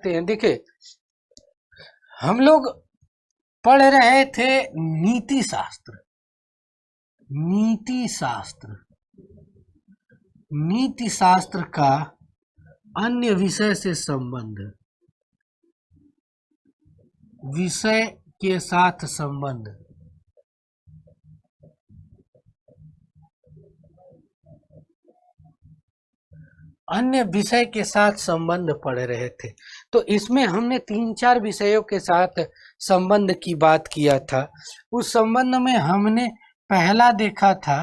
करते हैं। देखिए, हम लोग पढ़ रहे थे नीति शास्त्र। नीति शास्त्र, नीति शास्त्र का अन्य विषय से संबंध, विषय के साथ संबंध। अन्य विषय के साथ संबंध पढ़ रहे थे। तो इसमें हमने 3-4 विषयों के साथ संबंध की बात किया था। उस संबंध में हमने पहला देखा था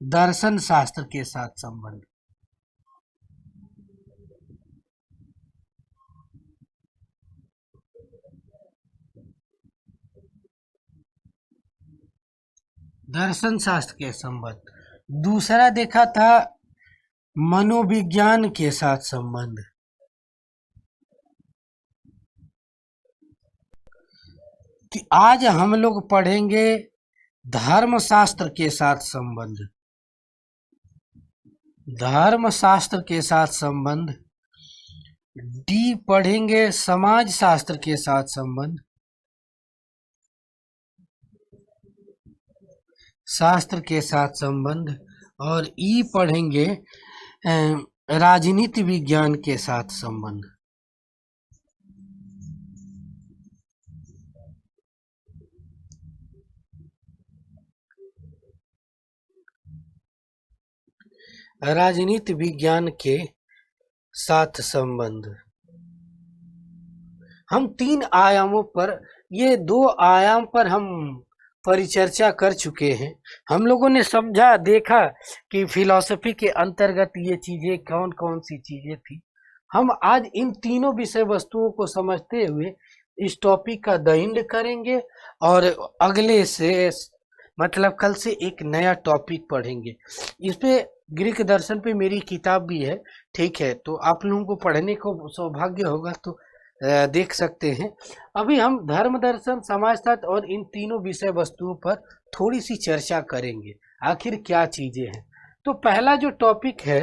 दर्शन शास्त्र के साथ संबंध। दर्शन शास्त्र के संबंध। दूसरा देखा था मनोविज्ञान के साथ संबंध। कि आज हम लोग पढ़ेंगे धर्मशास्त्र के साथ संबंध। धर्मशास्त्र के साथ संबंध। डी पढ़ेंगे समाज शास्त्र के साथ संबंध। शास्त्र के साथ संबंध। और ई पढ़ेंगे राजनीति विज्ञान के साथ संबंध। राजनीति विज्ञान के साथ संबंध। हम 3 आयामों पर, ये 2 आयाम पर हम परिचर्चा कर चुके हैं। हम लोगों ने समझा, देखा कि फिलॉसफी के अंतर्गत ये चीजें कौन कौन सी चीजें थी। हम आज इन तीनों विषय वस्तुओं को समझते हुए इस टॉपिक का द एंड करेंगे और अगले से मतलब कल से एक नया टॉपिक पढ़ेंगे। इस पे ग्रीक दर्शन पे मेरी किताब भी है, ठीक है, तो आप लोगों को पढ़ने को सौभाग्य होगा तो देख सकते हैं। अभी हम धर्म दर्शन, समाजशास्त्र और इन तीनों विषय वस्तुओं पर थोड़ी सी चर्चा करेंगे, आखिर क्या चीजें हैं। तो पहला जो टॉपिक है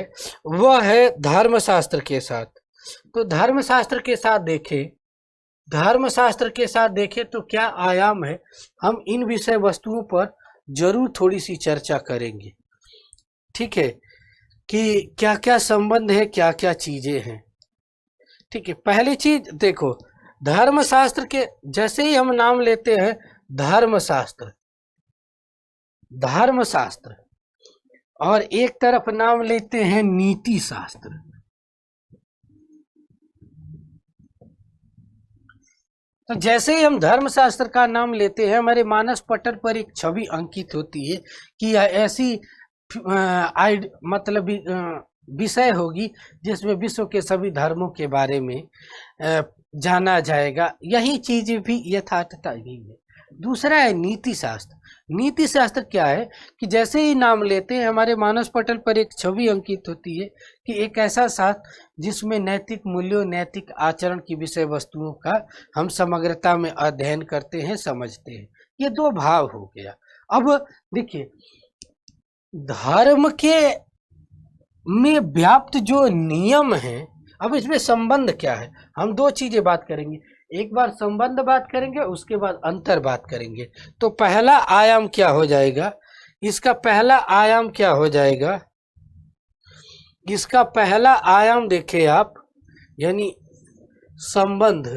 वह है धर्मशास्त्र के साथ। तो धर्मशास्त्र के साथ देखें, धर्मशास्त्र के साथ देखें तो क्या आयाम है, हम इन विषय वस्तुओं पर जरूर थोड़ी सी चर्चा करेंगे, ठीक है, कि क्या क्या संबंध है, क्या क्या चीजें हैं, ठीक है। पहली चीज देखो, धर्मशास्त्र के जैसे ही हम नाम लेते हैं धर्मशास्त्र, धर्मशास्त्र, और एक तरफ नाम लेते हैं नीति शास्त्र। तो जैसे ही हम धर्मशास्त्र का नाम लेते हैं हमारे मानस पटल पर एक छवि अंकित होती है कि ऐसी मतलब विषय होगी जिसमें विश्व के सभी धर्मों के बारे में जाना जाएगा। यही चीज भी यथार्थता ही है। दूसरा है नीति शास्त्र। नीति शास्त्र क्या है कि जैसे ही नाम लेते हैं हमारे मानस पटल पर एक छवि अंकित होती है कि एक ऐसा शास्त्र जिसमें नैतिक मूल्यों, नैतिक आचरण की विषय वस्तुओं का हम समग्रता में अध्ययन करते हैं, समझते हैं। ये 2 भाव हो गया। अब देखिए, धर्म के में व्याप्त जो नियम है, अब इसमें संबंध क्या है, हम 2 चीजें बात करेंगे। एक बार संबंध बात करेंगे, उसके बाद अंतर बात करेंगे। तो पहला आयाम क्या हो जाएगा, इसका पहला आयाम क्या हो जाएगा, इसका पहला आयाम देखिए आप, यानी संबंध।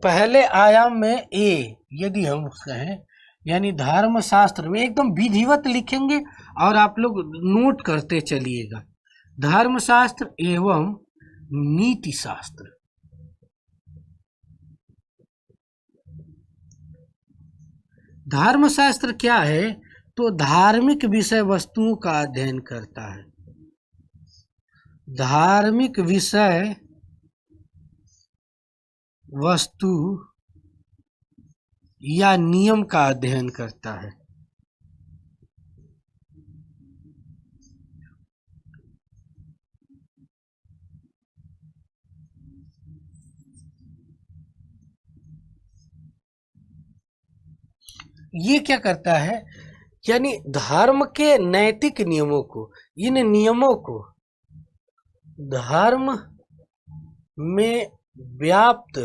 पहले आयाम में ए यदि हम कहें, यानी धर्मशास्त्र में एकदम विधिवत लिखेंगे और आप लोग नोट करते चलिएगा, धर्मशास्त्र एवं नीति शास्त्र। धर्मशास्त्र क्या है, तो धार्मिक विषय वस्तुओं का अध्ययन करता है। धार्मिक विषय वस्तु या नियम का अध्ययन करता है। ये क्या करता है, यानी धर्म के नैतिक नियमों को, इन नियमों को धर्म में व्याप्त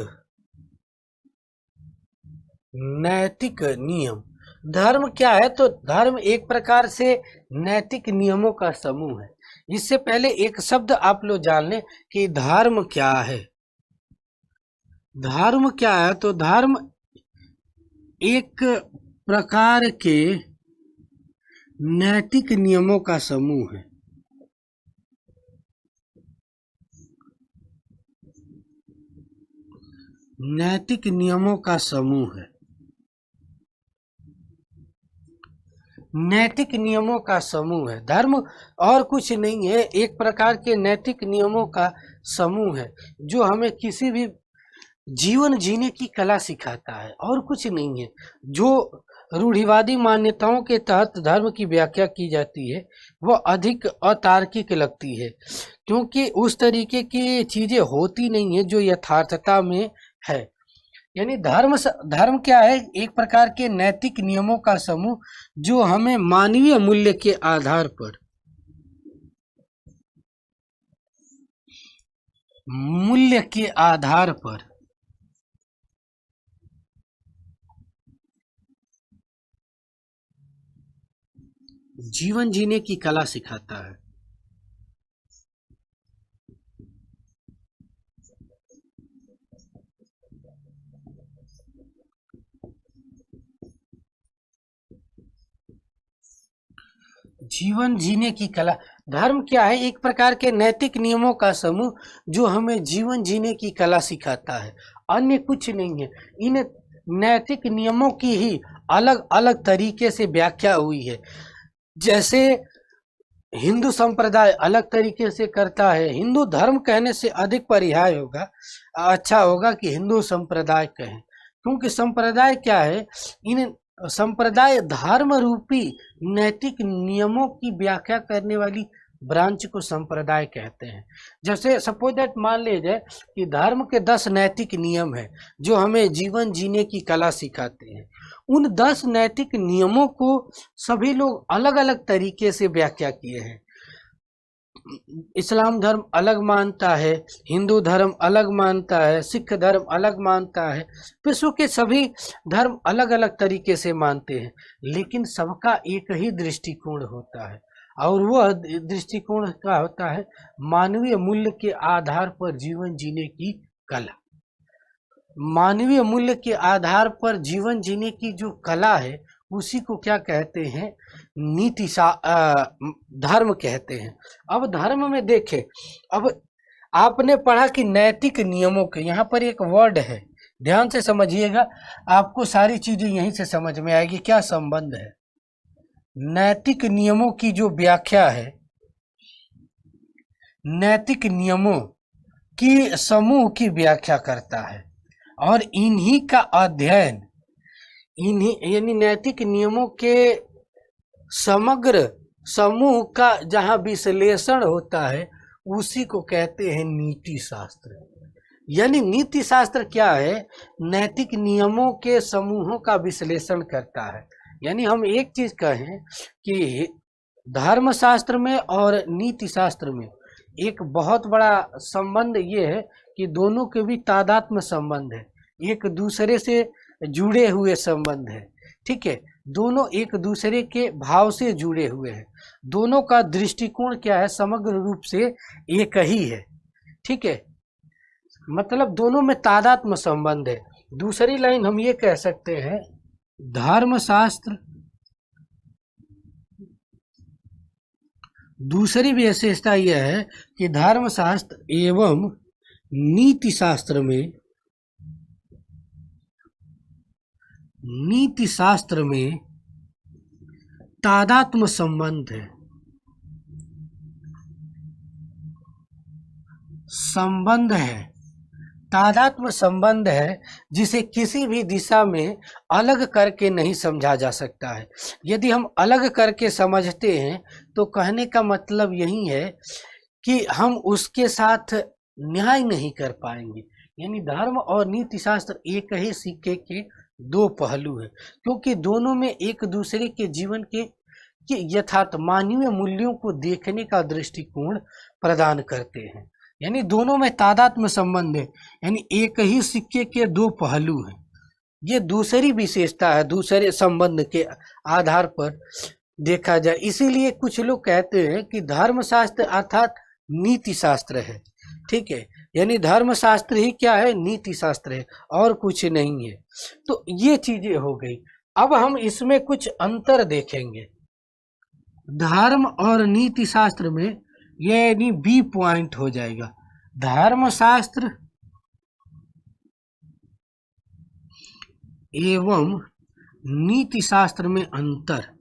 नैतिक नियम। धर्म क्या है? तो धर्म एक प्रकार से नैतिक नियमों का समूह है। इससे पहले एक शब्द आप लोग जान लें कि धर्म क्या है। धर्म क्या है? तो धर्म एक प्रकार के नैतिक नियमों का समूह है। नैतिक नियमों का समूह है। नैतिक नियमों का समूह है धर्म, और कुछ नहीं है। एक प्रकार के नैतिक नियमों का समूह है जो हमें किसी भी जीवन जीने की कला सिखाता है, और कुछ नहीं है। जो रूढ़िवादी मान्यताओं के तहत धर्म की व्याख्या की जाती है वह अधिक अतार्किक लगती है, क्योंकि उस तरीके की चीजें होती नहीं है जो यथार्थता में है। यानी धर्म क्या है? एक प्रकार के नैतिक नियमों का समूह जो हमें मानवीय मूल्य के आधार पर जीवन जीने की कला सिखाता है। जीवन जीने की कला। धर्म क्या है? एक प्रकार के नैतिक नियमों का समूह जो हमें जीवन जीने की कला सिखाता है, अन्य कुछ नहीं है। इन नैतिक नियमों की ही अलग अलग तरीके से व्याख्या हुई है। जैसे हिंदू संप्रदाय अलग तरीके से करता है। हिंदू धर्म कहने से अधिक पर्याय होगा, अच्छा होगा कि हिंदू संप्रदाय कहें, क्योंकि संप्रदाय क्या है? इन संप्रदाय धर्म रूपी नैतिक नियमों की व्याख्या करने वाली ब्रांच को संप्रदाय कहते हैं। जैसे सपोज दैट मान लीजिए कि धर्म के 10 नैतिक नियम हैं जो हमें जीवन जीने की कला सिखाते हैं। उन 10 नैतिक नियमों को सभी लोग अलग अलग तरीके से व्याख्या किए हैं। इस्लाम धर्म अलग मानता है, हिंदू धर्म अलग मानता है, सिख धर्म अलग मानता है। विश्व के सभी धर्म अलग अलग तरीके से मानते हैं, लेकिन सबका एक ही दृष्टिकोण होता है, और वह दृष्टिकोण का होता है मानवीय मूल्य के आधार पर जीवन जीने की कला। मानवीय मूल्य के आधार पर जीवन जीने की जो कला है उसी को क्या कहते हैं? धर्म कहते हैं। अब धर्म में देखें, अब आपने पढ़ा कि नैतिक नियमों के, यहाँ पर एक वर्ड है, ध्यान से समझिएगा, आपको सारी चीजें यहीं से समझ में आएगी क्या संबंध है। नैतिक नियमों की जो व्याख्या है, नैतिक नियमों की समूह की व्याख्या करता है, और इन्हीं का अध्ययन, इन्हीं यानी नैतिक नियमों के समग्र समूह का जहाँ विश्लेषण होता है उसी को कहते हैं नीति शास्त्र। यानी नीति शास्त्र क्या है? नैतिक नियमों के समूहों का विश्लेषण करता है। यानी हम एक चीज कहें कि धर्म शास्त्र में और नीति शास्त्र में एक बहुत बड़ा संबंध ये है कि दोनों के भी तादात्म्य संबंध है, एक दूसरे से जुड़े हुए संबंध है। ठीक है, दोनों एक दूसरे के भाव से जुड़े हुए हैं। दोनों का दृष्टिकोण क्या है? समग्र रूप से एक ही है। ठीक है, मतलब दोनों में तादात्म्य संबंध है। दूसरी लाइन हम ये कह सकते हैं, धर्मशास्त्र, दूसरी विशेषता यह है कि धर्मशास्त्र एवं नीति शास्त्र में तादात्म्य संबंध है, तादात्म्य संबंध है, जिसे किसी भी दिशा में अलग करके नहीं समझा जा सकता है। यदि हम अलग करके समझते हैं तो कहने का मतलब यही है कि हम उसके साथ न्याय नहीं कर पाएंगे। यानी धर्म और नीति शास्त्र एक ही सिक्के के दो पहलू है, क्योंकि दोनों में एक दूसरे के जीवन के यथार्थ मानवीय मूल्यों को देखने का दृष्टिकोण प्रदान करते हैं। यानी दोनों में तादात्म्य संबंध है, यानी एक ही सिक्के के दो पहलू हैं। ये दूसरी विशेषता है, दूसरे संबंध के आधार पर देखा जाए। इसीलिए कुछ लोग कहते हैं कि धर्मशास्त्र अर्थात नीति शास्त्र है। ठीक है, यानी धर्मशास्त्र ही क्या है, नीति शास्त्र है, और कुछ नहीं है। तो ये चीजें हो गई। अब हम इसमें कुछ अंतर देखेंगे धर्म और नीति शास्त्र में, यानी बी पॉइंट हो जाएगा। धर्मशास्त्र एवं नीति शास्त्र में अंतर।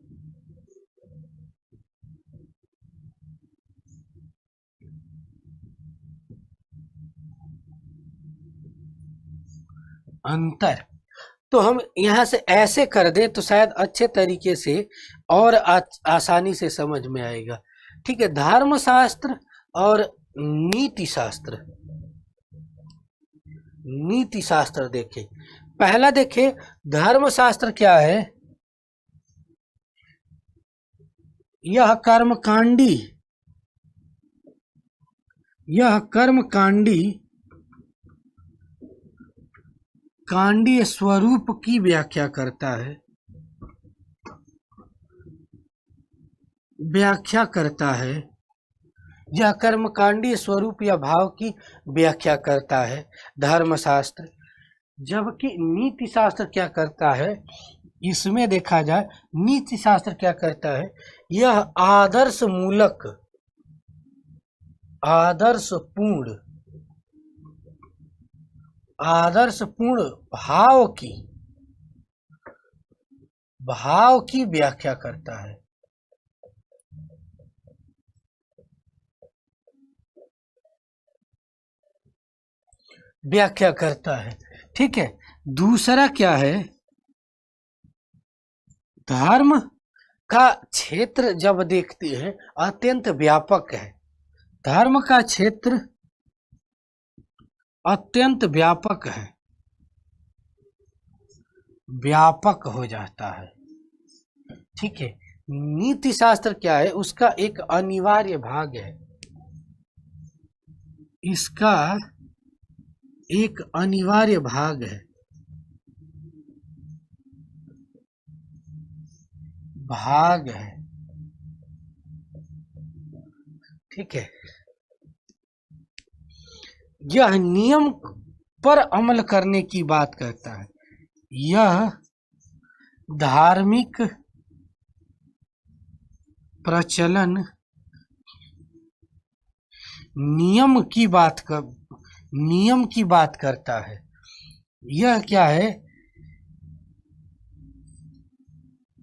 अंतर तो हम यहाँ से ऐसे कर दें तो शायद अच्छे तरीके से और आसानी से समझ में आएगा। ठीक है, धर्मशास्त्र और नीति शास्त्र। नीति शास्त्र देखें, पहला देखें धर्मशास्त्र क्या है। यह कर्मकांडी, कांडीय स्वरूप की व्याख्या करता है, यह कर्मकांडीय स्वरूप या भाव की व्याख्या करता है धर्मशास्त्र। जबकि नीति शास्त्र क्या करता है, इसमें देखा जाए नीति शास्त्र क्या करता है, यह आदर्शपूर्ण भाव की व्याख्या करता है। ठीक है, दूसरा क्या है, धर्म का क्षेत्र जब देखते हैं अत्यंत व्यापक है। धर्म का क्षेत्र अत्यंत व्यापक हो जाता है। ठीक है, नीति शास्त्र क्या है, उसका एक अनिवार्य भाग है, इसका एक अनिवार्य भाग है, ठीक है। यह नियम पर अमल करने की बात करता है, यह धार्मिक प्रचलन नियम की बात करता है। यह क्या है,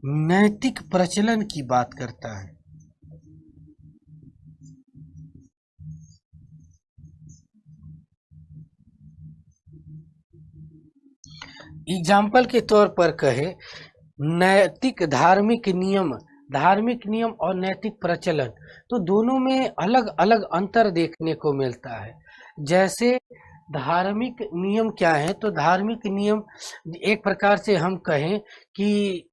नैतिक प्रचलन की बात करता है। एग्जाम्पल के तौर पर कहे, नैतिक धार्मिक नियम और नैतिक प्रचलन, तो दोनों में अलग अलग अंतर देखने को मिलता है। जैसे धार्मिक नियम क्या है, तो धार्मिक नियम एक प्रकार से हम कहें कि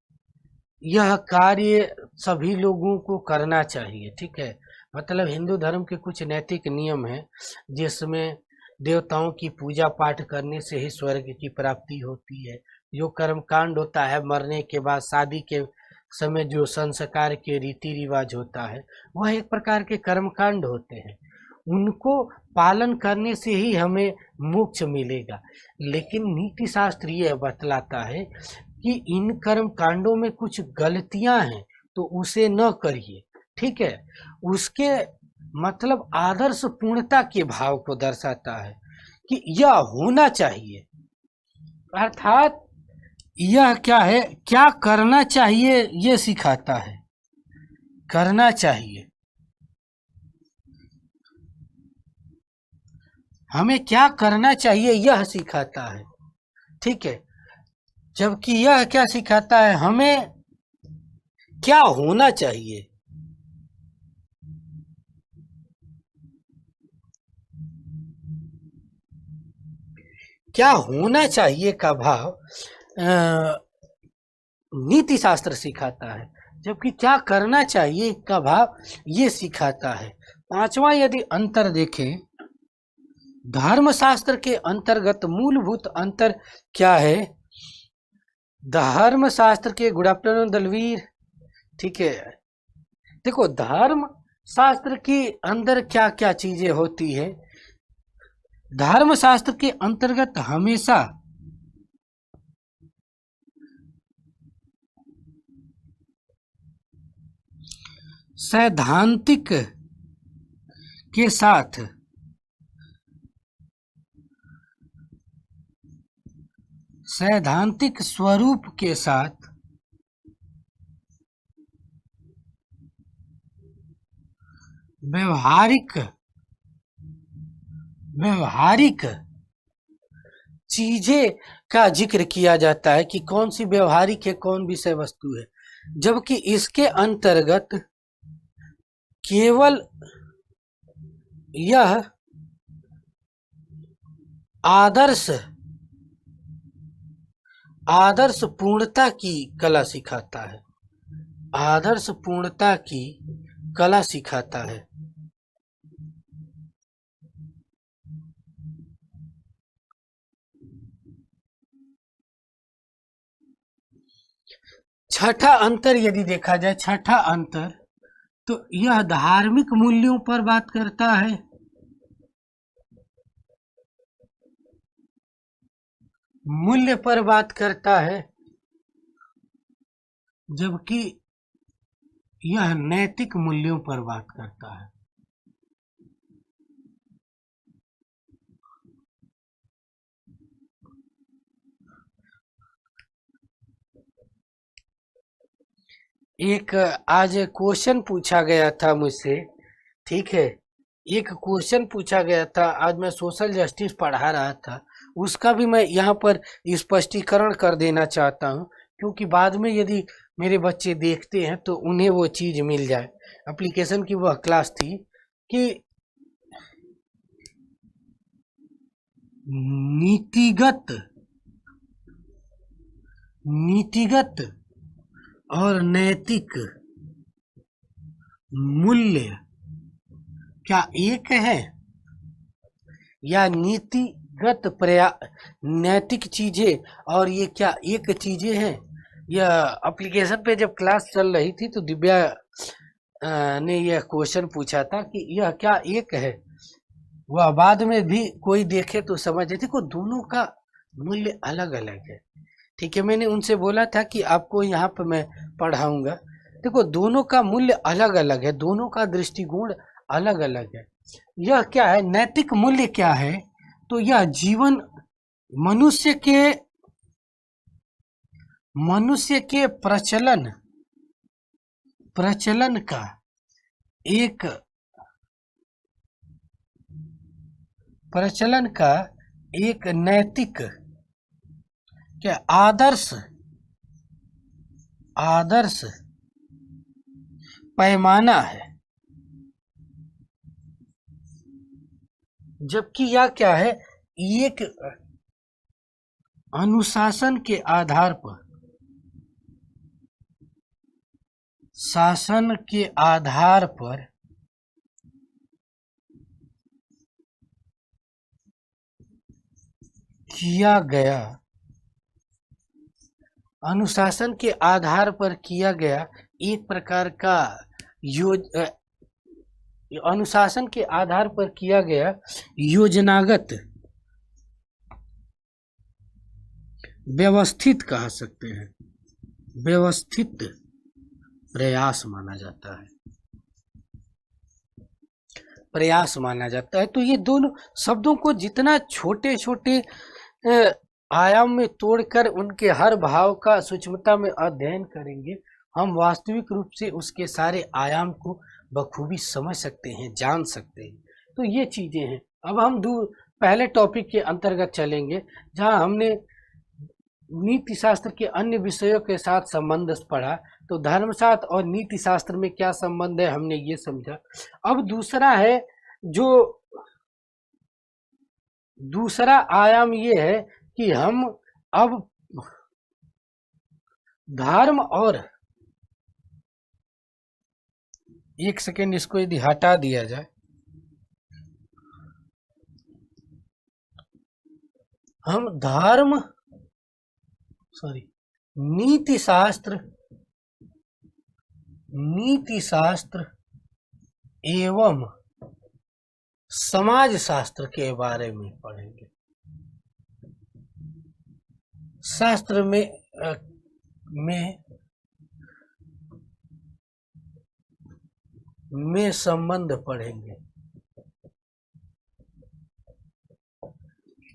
यह कार्य सभी लोगों को करना चाहिए। ठीक है, मतलब हिंदू धर्म के कुछ नैतिक नियम हैं जिसमें देवताओं की पूजा पाठ करने से ही स्वर्ग की प्राप्ति होती है। जो कर्मकांड होता है, मरने के बाद शादी के समय जो संस्कार के रीति रिवाज होता है, वह एक प्रकार के कर्मकांड होते हैं। उनको पालन करने से ही हमें मोक्ष मिलेगा। लेकिन नीति शास्त्र यह बतलाता है कि इन कर्म कांडों में कुछ गलतियां हैं, तो उसे न करिए। ठीक है, उसके मतलब आदर्श पूर्णता के भाव को दर्शाता है कि यह होना चाहिए, अर्थात यह क्या है, क्या करना चाहिए ये सिखाता है, करना चाहिए, हमें क्या करना चाहिए यह सिखाता है। ठीक है, जबकि यह क्या सिखाता है, हमें क्या होना चाहिए। क्या होना चाहिए का भाव नीति शास्त्र सिखाता है, जबकि क्या करना चाहिए का भाव ये सिखाता है। पांचवा यदि अंतर देखें धर्मशास्त्र के अंतर्गत मूलभूत अंतर क्या है? धर्मशास्त्र के, गुड आफ्टरनून दलवीर, ठीक है। देखो, धर्म शास्त्र के अंदर क्या क्या चीजें होती है। धर्मशास्त्र के अंतर्गत हमेशा सैद्धांतिक के साथ सैद्धांतिक स्वरूप के साथ व्यवहारिक चीजें का जिक्र किया जाता है कि कौन सी व्यवहारिक है, कौन विषय वस्तु है। जबकि इसके अंतर्गत केवल यह आदर्श पूर्णता की कला सिखाता है। आदर्श पूर्णता की कला सिखाता है। छठा अंतर यदि देखा जाए, छठा अंतर, तो यह धार्मिक मूल्यों पर बात करता है। मूल्य पर बात करता है, जबकि यह नैतिक मूल्यों पर बात करता है। एक आज क्वेश्चन पूछा गया था मुझसे, ठीक है, एक क्वेश्चन पूछा गया था। आज मैं सोशल जस्टिस पढ़ा रहा था, उसका भी मैं यहाँ पर स्पष्टीकरण कर देना चाहता हूँ, क्योंकि बाद में यदि मेरे बच्चे देखते हैं तो उन्हें वो चीज मिल जाए। एप्लीकेशन की वह क्लास थी कि नीतिगत और नैतिक मूल्य क्या एक है, या नीतिगत नैतिक चीजें और ये क्या एक चीजें हैं। यह एप्लीकेशन पे जब क्लास चल रही थी तो दिव्या ने यह क्वेश्चन पूछा था कि यह क्या एक है। वह बाद में भी कोई देखे तो समझे। देखो, दोनों का मूल्य अलग अलग है, ठीक है। मैंने उनसे बोला था कि आपको यहाँ पर मैं पढ़ाऊंगा। देखो, दोनों का मूल्य अलग अलग है, दोनों का दृष्टिकोण अलग अलग है। यह क्या है, नैतिक मूल्य क्या है, तो यह जीवन मनुष्य के प्रचलन का एक नैतिक क्या आदर्श पैमाना है। जबकि यह क्या है, एक अनुशासन के आधार पर, शासन के आधार पर किया गया, अनुशासन के आधार पर किया गया एक प्रकार का अनुशासन के आधार पर किया गया योजनागत, व्यवस्थित कह सकते हैं, व्यवस्थित प्रयास माना जाता है, प्रयास माना जाता है। तो ये दोनों शब्दों को जितना छोटे छोटे आयाम में तोड़कर उनके हर भाव का सूक्ष्मता में अध्ययन करेंगे, हम वास्तविक रूप से उसके सारे आयाम को बखूबी समझ सकते हैं, जान सकते हैं। तो ये चीजें हैं। अब हम पहले टॉपिक के अंतर्गत चलेंगे, जहां हमने नीति शास्त्र के अन्य विषयों के साथ संबंध पढ़ा। तो धर्मशास्त्र और नीति शास्त्र में क्या संबंध है, हमने ये समझा। अब दूसरा है, जो दूसरा आयाम ये है कि हम अब धर्म और, एक सेकेंड, इसको यदि हटा दिया जाए, हम धर्म नीति शास्त्र एवं समाज शास्त्र के बारे में पढ़ेंगे। शास्त्र में संबंध पढ़ेंगे।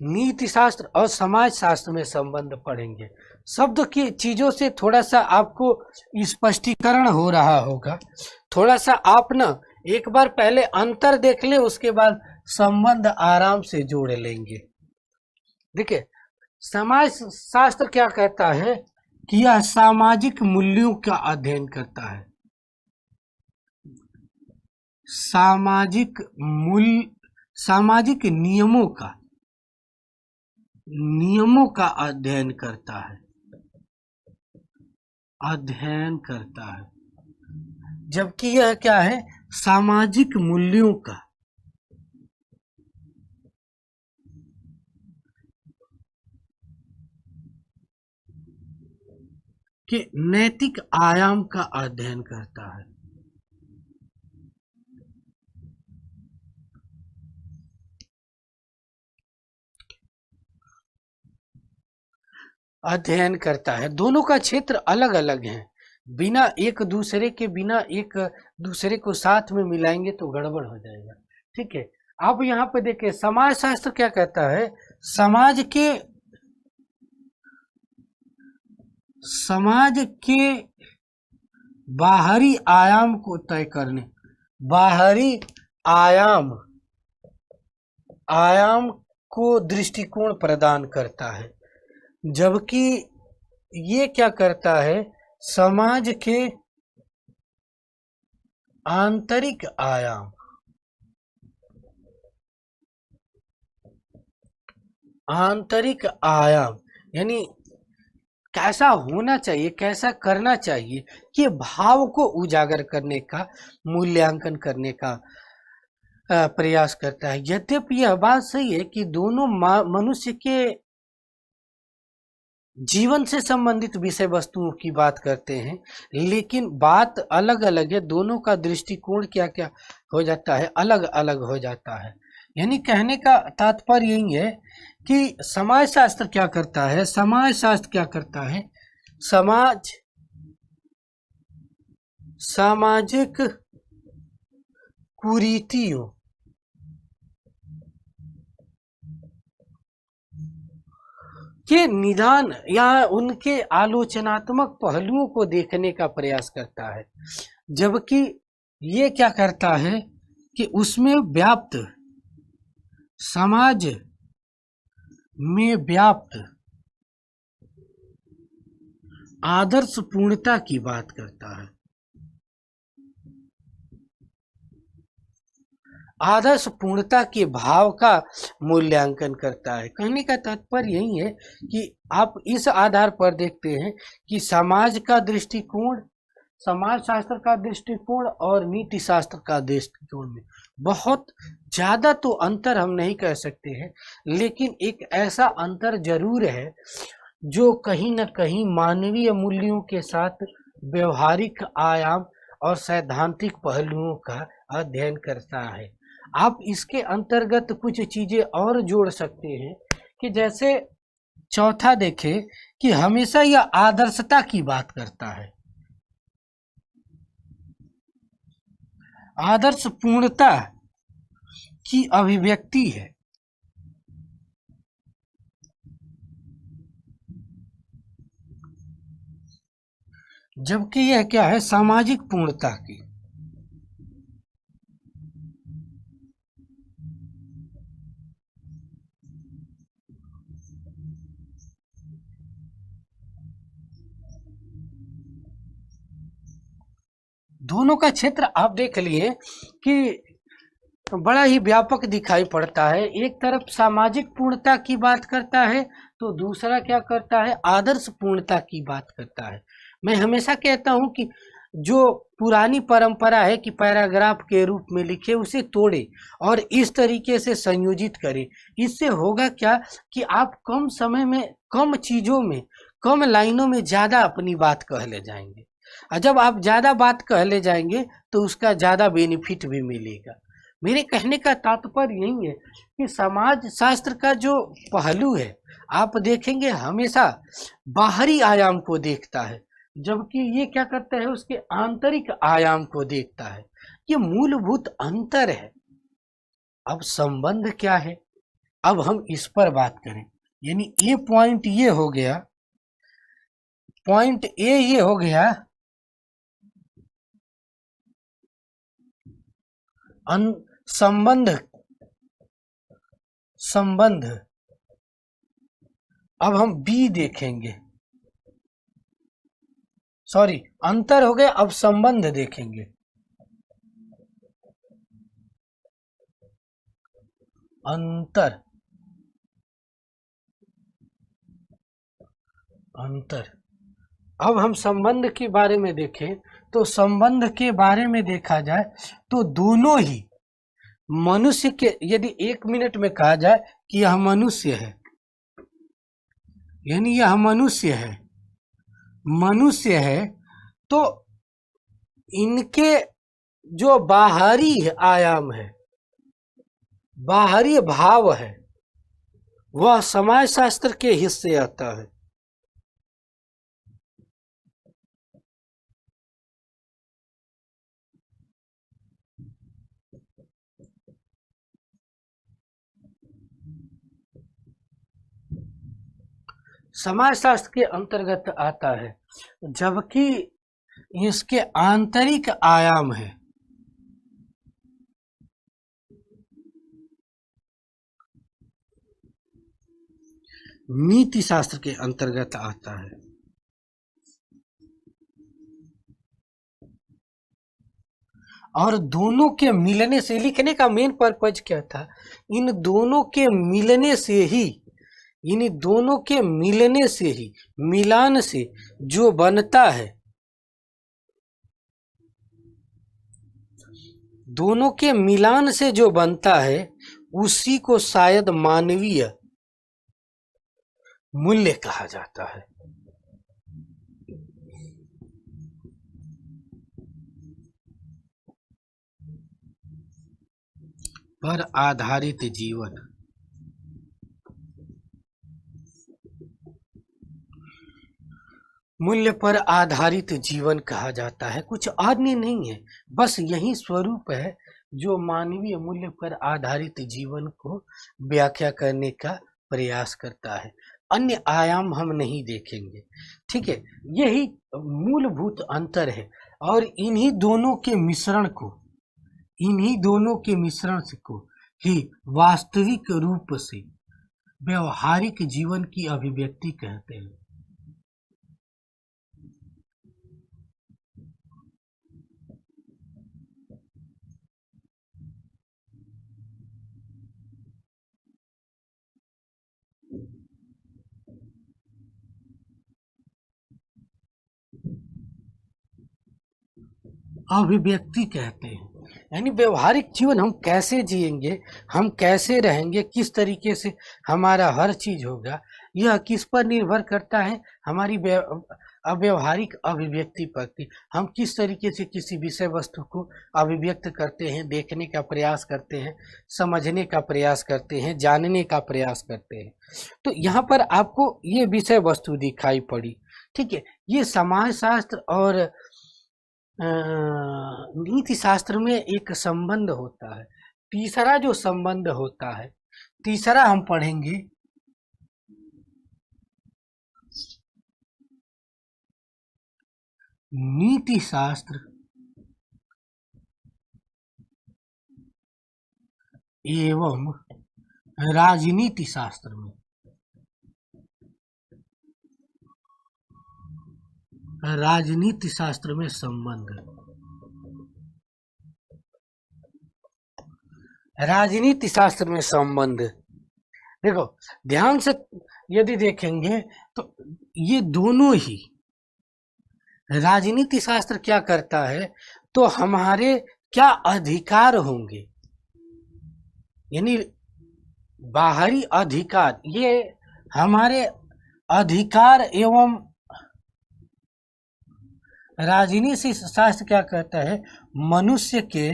नीति शास्त्र और समाज शास्त्र में संबंध पढ़ेंगे। शब्द की चीजों से थोड़ा सा आपको स्पष्टीकरण हो रहा होगा। थोड़ा सा आप ना एक बार पहले अंतर देख ले, उसके बाद संबंध आराम से जोड़ लेंगे। देखिए, समाज शास्त्र क्या कहता है कि यह सामाजिक मूल्यों का अध्ययन करता है। सामाजिक नियमों का अध्ययन करता है। जबकि यह क्या है, सामाजिक मूल्यों का के नैतिक आयाम का अध्ययन करता है। दोनों का क्षेत्र अलग अलग है। बिना एक दूसरे को साथ में मिलाएंगे तो गड़बड़ हो जाएगा। ठीक है, अब यहाँ पे देखिए, समाज शास्त्र क्या कहता है, समाज के बाहरी आयाम को तय करने, बाहरी आयाम को दृष्टिकोण प्रदान करता है। जबकि ये क्या करता है, समाज के आंतरिक आयाम यानी कैसा होना चाहिए, कैसा करना चाहिए, कि भाव को उजागर करने का, मूल्यांकन करने का प्रयास करता है। यद्यपि यह बात सही है कि दोनों मनुष्य के जीवन से संबंधित विषय वस्तुओं की बात करते हैं, लेकिन बात अलग अलग है। दोनों का दृष्टिकोण क्या क्या हो जाता है, अलग अलग हो जाता है। यानी कहने का तात्पर्य यही है कि समाज शास्त्र क्या करता है, सामाजिक कुरीतियों के निदान या उनके आलोचनात्मक पहलुओं को देखने का प्रयास करता है। जबकि ये क्या करता है कि उसमें व्याप्त, समाज में व्याप्त आदर्श पूर्णता की बात करता है। आदर्श पूर्णता के भाव का मूल्यांकन करता है। कहने का तात्पर्य यही है कि आप इस आधार पर देखते हैं कि समाज शास्त्र का दृष्टिकोण और नीति शास्त्र का दृष्टिकोण में बहुत ज्यादा तो अंतर हम नहीं कह सकते हैं, लेकिन एक ऐसा अंतर जरूर है जो कहीं न कहीं मानवीय मूल्यों के साथ व्यवहारिक आयाम और सैद्धांतिक पहलुओं का अध्ययन करता है। आप इसके अंतर्गत कुछ चीजें और जोड़ सकते हैं कि जैसे चौथा देखें कि हमेशा यह आदर्शता की बात करता है, आदर्श पूर्णता की अभिव्यक्ति है। जबकि यह क्या है, सामाजिक पूर्णता की दोनों का क्षेत्र आप देख लिए कि बड़ा ही व्यापक दिखाई पड़ता है। एक तरफ सामाजिक पूर्णता की बात करता है तो दूसरा क्या करता है, आदर्श पूर्णता की बात करता है। मैं हमेशा कहता हूं कि जो पुरानी परंपरा है कि पैराग्राफ के रूप में लिखे उसे तोड़े और इस तरीके से संयोजित करें। इससे होगा क्या कि आप कम समय में, कम चीजों में, कम लाइनों में ज्यादा अपनी बात कह ले जाएंगे, और जब आप ज्यादा बात कह ले जाएंगे तो उसका ज्यादा बेनिफिट भी मिलेगा। मेरे कहने का तात्पर्य यही है कि समाज शास्त्र का जो पहलू है, आप देखेंगे हमेशा बाहरी आयाम को देखता है, जबकि ये क्या करता है, उसके आंतरिक आयाम को देखता है। ये मूलभूत अंतर है। अब संबंध क्या है, अब हम इस पर बात करें। यानी ये पॉइंट ये हो गया, पॉइंट ए ये हो गया संबंध, संबंध। अब हम बी देखेंगे, सॉरी अंतर हो गया, अब संबंध देखेंगे। अंतर, अंतर। अब हम संबंध के बारे में देखें तो संबंध के बारे में देखा जाए तो दोनों ही मनुष्य के, यदि 1 मिनट में कहा जाए कि यह मनुष्य है, यानी यह मनुष्य है, मनुष्य है, तो इनके जो बाहरी आयाम है, बाहरी भाव है, वह समाजशास्त्र के हिस्से आता है। समाजशास्त्र के अंतर्गत आता है, जबकि इसके आंतरिक आयाम है, नीति शास्त्र के अंतर्गत आता है। और दोनों के मिलने से, लिखने का मेन पर्पज क्या था, इन दोनों के मिलने से ही, इन दोनों के मिलने से ही, मिलान से जो बनता है, दोनों के मिलान से जो बनता है उसी को शायद मानवीय मूल्य कहा जाता है। पर आधारित जीवन, मूल्य पर आधारित जीवन कहा जाता है, कुछ अन्य नहीं है, बस यही स्वरूप है जो मानवीय मूल्य पर आधारित जीवन को व्याख्या करने का प्रयास करता है। अन्य आयाम हम नहीं देखेंगे, ठीक है। यही मूलभूत अंतर है, और इन्हीं दोनों के मिश्रण को, इन्हीं दोनों के मिश्रण को ही वास्तविक रूप से व्यवहारिक जीवन की अभिव्यक्ति कहते हैं। अभिव्यक्ति कहते हैं, यानी व्यवहारिक जीवन हम कैसे जिएंगे, हम कैसे रहेंगे, किस तरीके से हमारा हर चीज होगा, यह किस पर निर्भर करता है, हमारी व्यवहारिक अभिव्यक्ति पर। हम किस तरीके से किसी विषय वस्तु को अभिव्यक्त करते हैं, देखने का प्रयास करते हैं, समझने का प्रयास करते हैं, जानने का प्रयास करते हैं। तो यहाँ पर आपको ये विषय वस्तु दिखाई पड़ी, ठीक है। ये समाजशास्त्र और नीति शास्त्र में एक संबंध होता है। तीसरा जो संबंध होता है, तीसरा हम पढ़ेंगे नीति शास्त्र एवं राजनीति शास्त्र में। राजनीति शास्त्र में संबंध, राजनीति शास्त्र में संबंध। देखो ध्यान से यदि देखेंगे तो ये दोनों ही राजनीति शास्त्र क्या करता है, तो हमारे क्या अधिकार होंगे, यानी बाहरी अधिकार, ये हमारे अधिकार एवं राजनीति शास्त्र क्या कहता है, मनुष्य के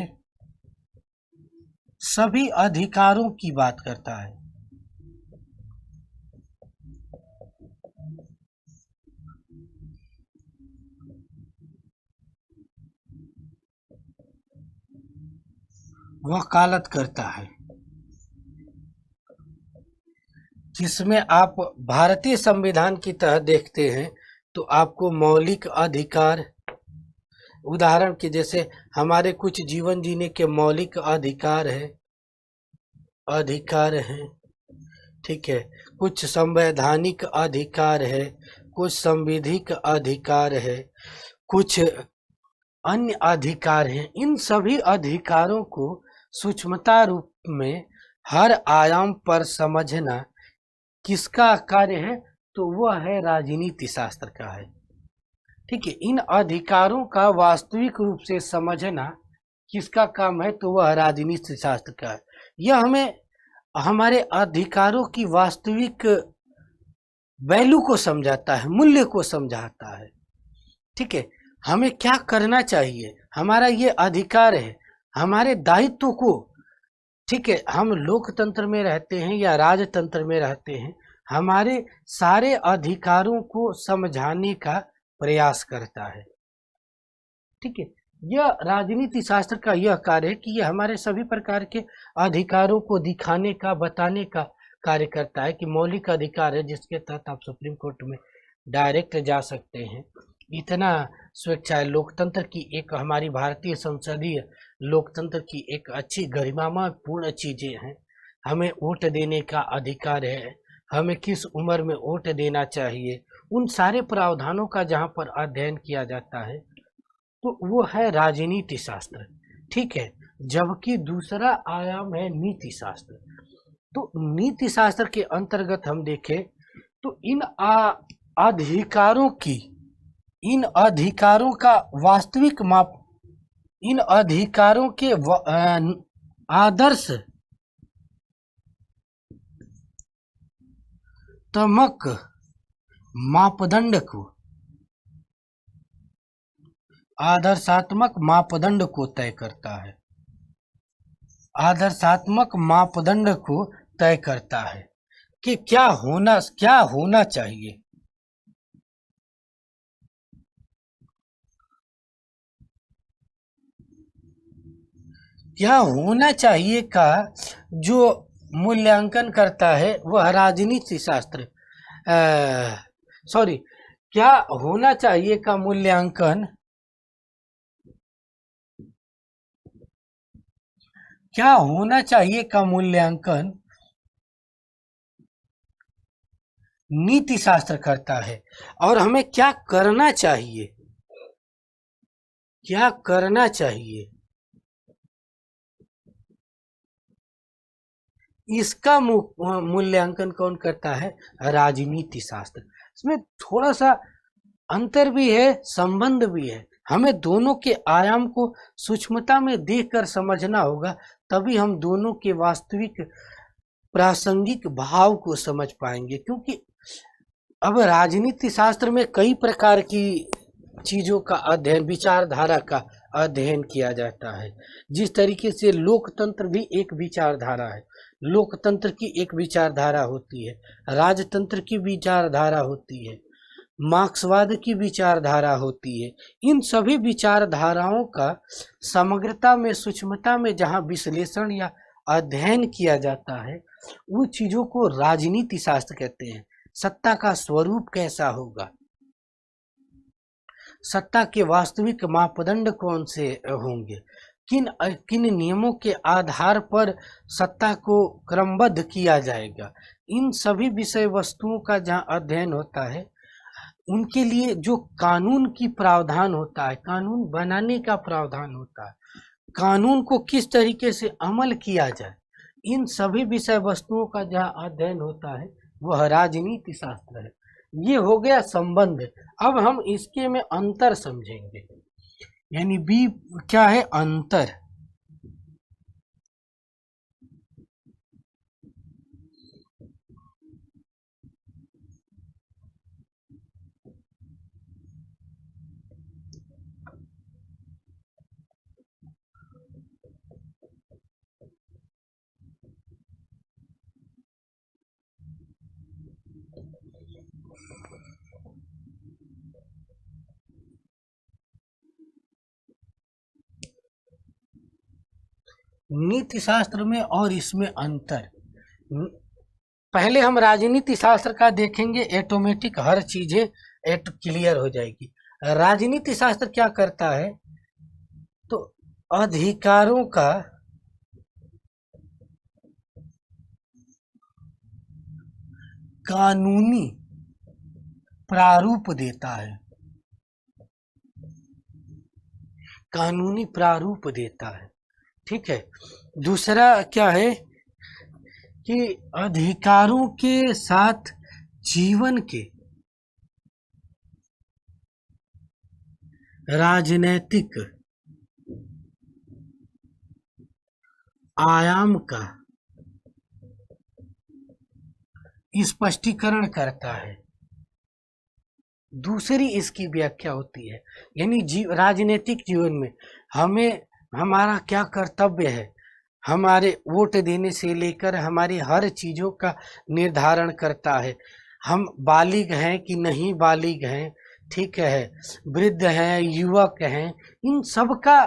सभी अधिकारों की बात करता है। वकालत करता है, जिसमें आप भारतीय संविधान की तहत देखते हैं तो आपको मौलिक अधिकार, उदाहरण के जैसे हमारे कुछ जीवन जीने के मौलिक अधिकार हैं, ठीक है, कुछ संवैधानिक अधिकार है, कुछ संविधिक अधिकार है, कुछ अन्य अधिकार हैं। इन सभी अधिकारों को सूक्ष्मता रूप में हर आयाम पर समझना किसका कार्य है, तो वह है राजनीति शास्त्र का है। ठीक है, इन अधिकारों का वास्तविक रूप से समझना किसका काम है, तो वह राजनीति शास्त्र का है। यह हमें हमारे अधिकारों की वास्तविक वैल्यू को समझाता है, मूल्य को समझाता है। ठीक है, हमें क्या करना चाहिए, हमारा ये अधिकार है, हमारे दायित्व को, ठीक है, हम लोकतंत्र में रहते हैं या राजतंत्र में रहते हैं, हमारे सारे अधिकारों को समझाने का प्रयास करता है। ठीक है, यह राजनीति शास्त्र का यह कार्य है कि यह हमारे सभी प्रकार के अधिकारों को दिखाने का, बताने का कार्य करता है कि मौलिक अधिकार है जिसके तहत आप सुप्रीम कोर्ट में डायरेक्ट जा सकते हैं। इतना स्वेच्छा है, लोकतंत्र की एक, हमारी भारतीय संसदीय लोकतंत्र की एक अच्छी गरिमापूर्ण चीजें हैं। हमें वोट देने का अधिकार है, हमें किस उम्र में वोट देना चाहिए, उन सारे प्रावधानों का जहाँ पर अध्ययन किया जाता है तो वो है राजनीति शास्त्र। ठीक है, जबकि दूसरा आयाम है नीति शास्त्र। तो नीति शास्त्र के अंतर्गत हम देखें तो इन अधिकारों की, इन अधिकारों का वास्तविक माप, इन अधिकारों के आदर्श तमक मापदंड को, आदर्शात्मक मापदंड को तय करता है, आदर्शात्मक मापदंड को तय करता है कि क्या होना चाहिए। क्या होना चाहिए का जो मूल्यांकन करता है वह राजनीति शास्त्र, सॉरी, क्या होना चाहिए का मूल्यांकन, क्या होना चाहिए का मूल्यांकन नीति शास्त्र करता है, और हमें क्या करना चाहिए, क्या करना चाहिए, इसका मूल्यांकन कौन करता है, राजनीति शास्त्र। इसमें थोड़ा सा अंतर भी है, संबंध भी है। हमें दोनों के आयाम को सूक्ष्मता में देखकर समझना होगा, तभी हम दोनों के वास्तविक प्रासंगिक भाव को समझ पाएंगे। क्योंकि अब राजनीति शास्त्र में कई प्रकार की चीजों का अध्ययन, विचारधारा का अध्ययन किया जाता है। जिस तरीके से लोकतंत्र भी एक विचारधारा है, लोकतंत्र की एक विचारधारा होती है, राजतंत्र की विचारधारा होती है, मार्क्सवाद की विचारधारा होती है। इन सभी विचारधाराओं का समग्रता में, सूक्ष्मता में जहाँ विश्लेषण या अध्ययन किया जाता है, वो चीजों को राजनीति शास्त्र कहते हैं। सत्ता का स्वरूप कैसा होगा, सत्ता के वास्तविक मापदंड कौन से होंगे, किन किन नियमों के आधार पर सत्ता को क्रमबद्ध किया जाएगा, इन सभी विषय वस्तुओं का जहाँ अध्ययन होता है, उनके लिए जो कानून की प्रावधान होता है, कानून बनाने का प्रावधान होता है, कानून को किस तरीके से अमल किया जाए, इन सभी विषय वस्तुओं का जहाँ अध्ययन होता है वह राजनीति शास्त्र है। ये हो गया संबंध। अब हम इसके में अंतर समझेंगे, यानी बी क्या है, अंतर। नीति शास्त्र में और इसमें अंतर। पहले हम राजनीति शास्त्र का देखेंगे, ऑटोमेटिक हर चीजें क्लियर हो जाएगी। राजनीति शास्त्र क्या करता है, तो अधिकारों का कानूनी प्रारूप देता है, कानूनी प्रारूप देता है, ठीक है। दूसरा क्या है कि अधिकारों के साथ जीवन के राजनैतिक आयाम का स्पष्टीकरण करता है। दूसरी इसकी व्याख्या होती है, यानी राजनीतिक जीवन में हमें हमारा क्या कर्तव्य है, हमारे वोट देने से लेकर हमारी हर चीज़ों का निर्धारण करता है। हम बालिग हैं कि नहीं बालिग हैं, ठीक है, वृद्ध हैं, युवक हैं, इन सब का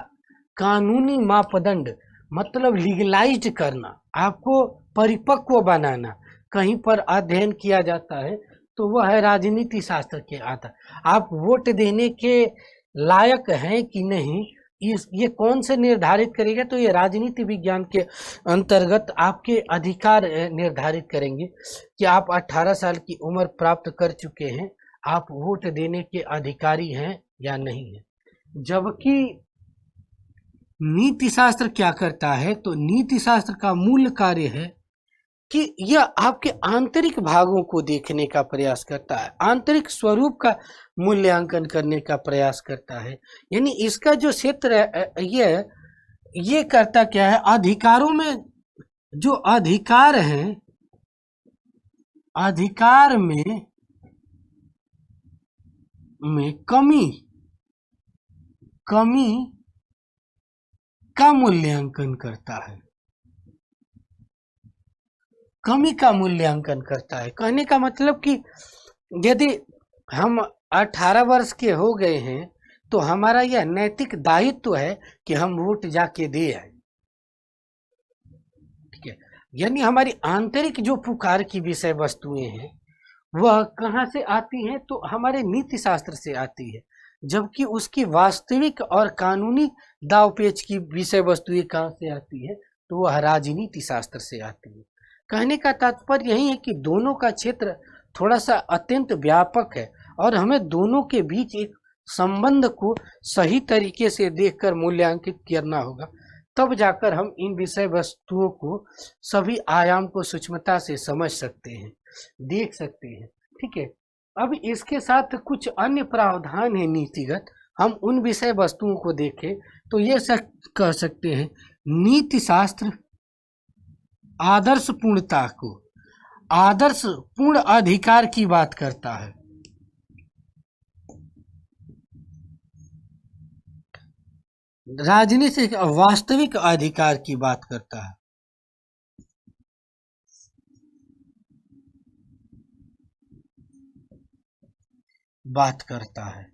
कानूनी मापदंड, मतलब लीगलाइज्ड करना, आपको परिपक्व बनाना, कहीं पर अध्ययन किया जाता है तो वह है राजनीति शास्त्र के आधार। आप वोट देने के लायक हैं कि नहीं, ये कौन से निर्धारित करेगा, तो ये राजनीति विज्ञान के अंतर्गत आपके अधिकार निर्धारित करेंगे कि आप 18 साल की उम्र प्राप्त कर चुके हैं, आप वोट देने के अधिकारी हैं या नहीं है। जबकि नीति शास्त्र क्या करता है, तो नीति शास्त्र का मूल कार्य है कि यह आपके आंतरिक भागों को देखने का प्रयास करता है, आंतरिक स्वरूप का मूल्यांकन करने का प्रयास करता है। यानी इसका जो क्षेत्र है ये करता क्या है, अधिकारों में जो अधिकार हैं, अधिकार में कमी का मूल्यांकन करता है, कमी का मूल्यांकन करता है। कहने का मतलब कि यदि हम 18 वर्ष के हो गए हैं तो हमारा यह नैतिक दायित्व है कि हम वोट जाके दे आए, ठीक है। यानी हमारी आंतरिक जो पुकार की विषय वस्तुएं हैं वह कहाँ से आती हैं, तो हमारे नीति शास्त्र से आती है, जबकि उसकी वास्तविक और कानूनी दावपेच की विषय वस्तुएं कहाँ से आती है, तो वह राजनीति शास्त्र से आती है। कहने का तात्पर्य यही है कि दोनों का क्षेत्र थोड़ा सा अत्यंत व्यापक है और हमें दोनों के बीच एक संबंध को सही तरीके से देखकर मूल्यांकित करना होगा, तब जाकर हम इन विषय वस्तुओं को, सभी आयाम को सूक्ष्मता से समझ सकते हैं, देख सकते हैं, ठीक है। अब इसके साथ कुछ अन्य प्रावधान है नीतिगत, हम उन विषय वस्तुओं को देखें तो ये कह सकते हैं, नीति शास्त्र आदर्श पूर्णता को, आदर्श पूर्ण अधिकार की बात करता है। राजनीति वास्तविक अधिकार की बात करता है।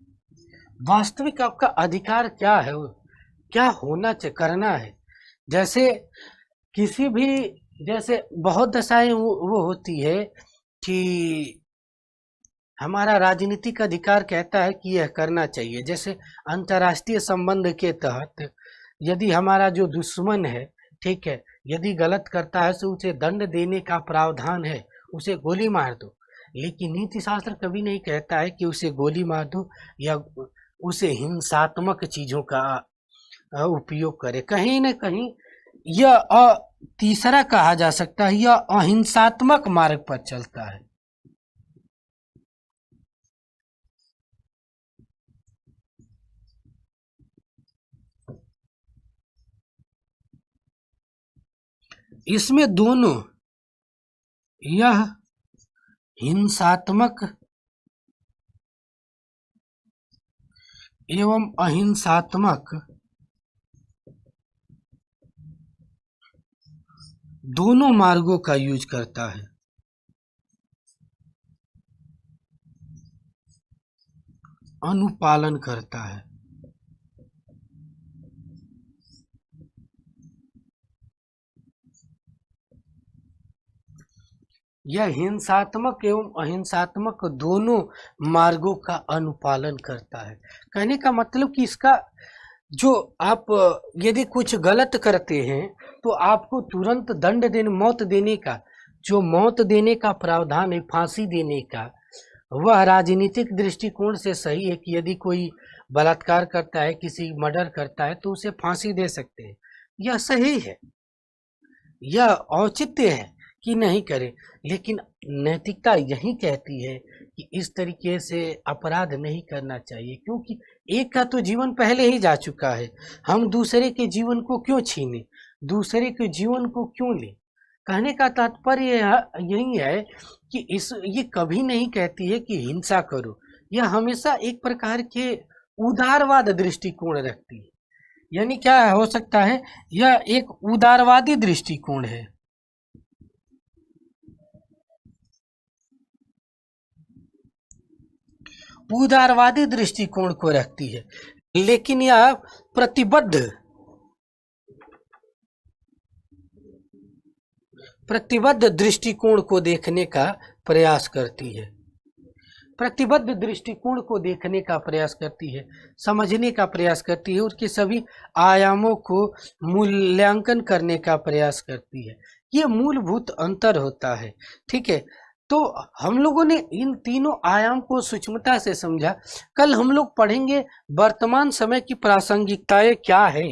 वास्तविक आपका अधिकार क्या है, क्या होना चाहिए, करना है। जैसे किसी भी, जैसे बहुत दशाएं वो होती है कि हमारा राजनीतिक अधिकार कहता है कि यह करना चाहिए। जैसे अंतर्राष्ट्रीय संबंध के तहत यदि हमारा जो दुश्मन है, ठीक है, यदि गलत करता है तो उसे दंड देने का प्रावधान है, उसे गोली मार दो। लेकिन नीति शास्त्र कभी नहीं कहता है कि उसे गोली मार दो या उसे हिंसात्मक चीजों का उपयोग करे। कहीं न कहीं यह तीसरा कहा जा सकता है, यह अहिंसात्मक मार्ग पर चलता है। इसमें दोनों, यह हिंसात्मक एवं अहिंसात्मक दोनों मार्गों का यूज करता है। अनुपालन करता है। यह हिंसात्मक एवं अहिंसात्मक दोनों मार्गों का अनुपालन करता है। कहने का मतलब कि इसका जो आप यदि कुछ गलत करते हैं तो आपको तुरंत दंड देने, मौत देने का, जो मौत देने का प्रावधान है, फांसी देने का, वह राजनीतिक दृष्टिकोण से सही है कि यदि कोई बलात्कार करता है, किसी मर्डर करता है तो उसे फांसी दे सकते हैं, यह सही है, यह औचित्य है कि नहीं करे। लेकिन नैतिकता यही कहती है कि इस तरीके से अपराध नहीं करना चाहिए, क्योंकि एक का तो जीवन पहले ही जा चुका है, हम दूसरे के जीवन को क्यों छीने, दूसरे के जीवन को क्यों लें। कहने का तात्पर्य यही है कि ये कभी नहीं कहती है कि हिंसा करो, यह हमेशा एक प्रकार के उदारवाद दृष्टिकोण रखती है। यानी क्या हो सकता है, यह एक उदारवादी दृष्टिकोण है। उदारवादी दृष्टिकोण को रखती है, लेकिन यह प्रतिबद्ध दृष्टिकोण को देखने का प्रयास करती है। प्रतिबद्ध दृष्टिकोण को देखने का प्रयास करती है, समझने का प्रयास करती है, उसके सभी आयामों को मूल्यांकन करने का प्रयास करती है। ये मूलभूत अंतर होता है। ठीक है, तो हम लोगों ने इन तीनों आयाम को सूक्ष्मता से समझा। कल हम लोग पढ़ेंगे वर्तमान समय की प्रासंगिकताएं क्या है,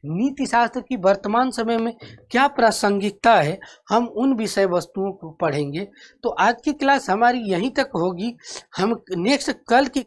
नीति शास्त्र की वर्तमान समय में क्या प्रासंगिकता है, हम उन विषय वस्तुओं को पढ़ेंगे। तो आज की क्लास हमारी यहीं तक होगी। हम नेक्स्ट कल की